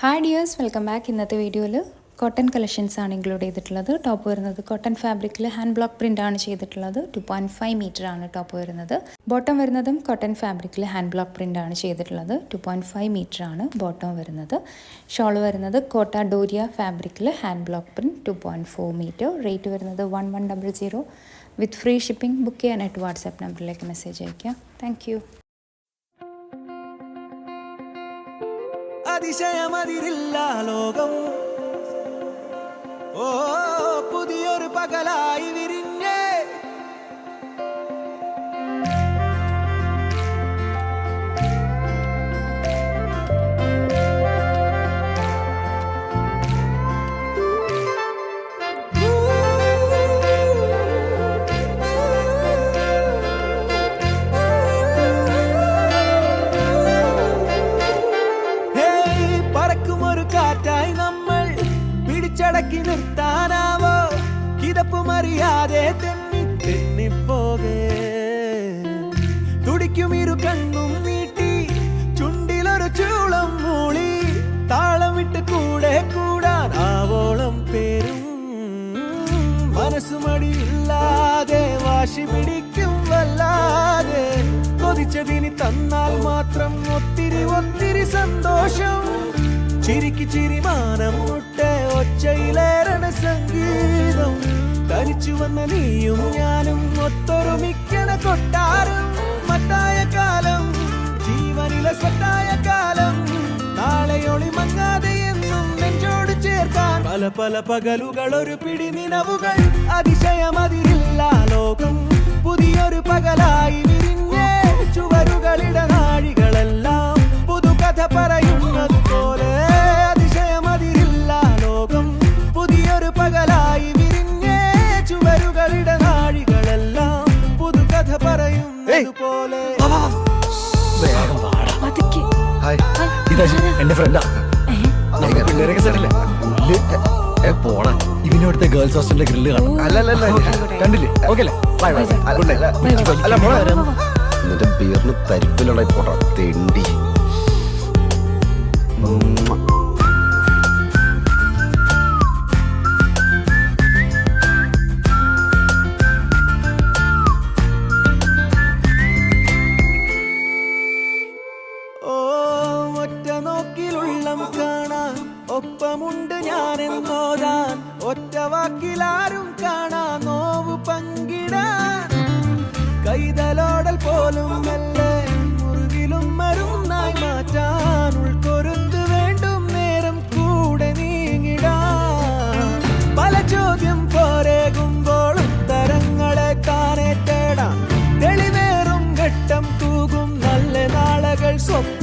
Hi dears, welcome back. ഇന്നത്തെ വീഡിയോയിൽ cotton collections ആണ് ഇൻക്ലൂഡ് ചെയ്തിട്ടുള്ളത്. ടോപ്പ് വരുന്നത് കോട്ടൺ ഫാബ്രിക്കിൽ ഹാൻഡ് ബ്ലോക്ക് പ്രിൻ്റ് ആണ് ചെയ്തിട്ടുള്ളത്. 2.5 മീറ്റർ ആണ് ടോപ്പ് വരുന്നത്. ബോട്ടം വരുന്നതും കോട്ടൺ ഫാബ്രിക്കിൽ ഹാൻഡ് ബ്ലോക്ക് പ്രിൻ്റ് ആണ് ചെയ്തിട്ടുള്ളത്. 2.5 മീറ്റർ ആണ് ബോട്ടം വരുന്നത്. ഷോൾ വരുന്നത് കോട്ട ഡോരിയ ഫാബ്രിക്കിൽ hand block print 2.4 metre. Rate വരുന്നത് 1100 വിത്ത് ഫ്രീ ഷിപ്പിംഗ്. ബുക്ക് ചെയ്യാനായിട്ട് വാട്സാപ്പ് നമ്പറിലേക്ക് മെസ്സേജ് അയയ്ക്കുക. Thank you. അതിശയമതിരില്ല ലോകം, ഓ പുതിയൊരു പകലായി വിരിഞ്ഞേ. കാറ്റായി നമ്മൾ പിടിച്ചടക്കി നിർത്താനാവോ? കിതപ്പുമറിയാതെ തെന്നിപ്പോകേ. തുടിക്കും ഇരു കണ്ണും നീട്ടി ചുണ്ടിലൊരു ചൂളം മൂളി താളം വിട്ട് കൂടെ കൂടാൻ ആവോളം പേരും. മനസ്സുമടിയില്ലാതെ വാശി പിടിക്കും വല്ലാതെ. കൊതിച്ചതിനി തന്നാൽ മാത്രം ഒത്തിരി ഒത്തിരി സന്തോഷം. ചിരിക്ക് ചിരിമാനം മുട്ടെ ഒച്ചയിലേറണ സംഗീതം. തനിച്ചു വന്ന നീയും ഞാനും ഒത്തൊരുമിക്കണ കൊട്ടാരം. മത്തായ കാലം, ജീവനിലെ സ്വത്തായ കാലം. നാളെയൊളി മങ്ങാതെ എന്നും നെഞ്ചോട് ചേർക്കാൻ പല പല പകലുകൾ, ഒരു പിടി നിലവുകൾ. അതിശയമതിരില്ല ലോകം, പുതിയൊരു പകലായി വിരിഞ്ഞേ. ചുവരുകളിട നാഴികളെല്ലാം പുതുകഥ പറയുന്നത് പോലെ. പകലായി വിരിഞ്ഞേ. ചുവരുകളിട നാഴികളെല്ലാം പുതുകഥ പറയുന്നതുപോലെ. എന്റെ ഫ്രണ്ടാ, പോണ ഇവനോടത്തെ ഗേൾസ് ഹോസ്റ്റലിലെ ഗ്രില്ല് കാണും. കണ്ടില്ലേ? ഓക്കെ എന്നിട്ട് ബീറിന് തരിപ്പിലുള്ള പോട്ടെ തെണ്ടി. കാണാൻ ഒപ്പമുണ്ട് ഞാനെന്നോതാൻ. ഒറ്റ വാക്കിലാരും കാണാ നോവ് പങ്കിടാൻ. കൈതലോടൽ പോലും മെല്ലെ മുറിവിലും മരുന്നായി മാറ്റാൻ. ഉൾക്കൊരുത്ത് വേണ്ടും നേരം കൂടെ നീങ്ങിടാൻ. പല ചോദ്യം പോരേകുമ്പോൾ ഉത്തരങ്ങളെ താനെ തേടാം. തെളിവേറും ഘട്ടം തൂകും നല്ല നാളകൾ സ്വപ്നം.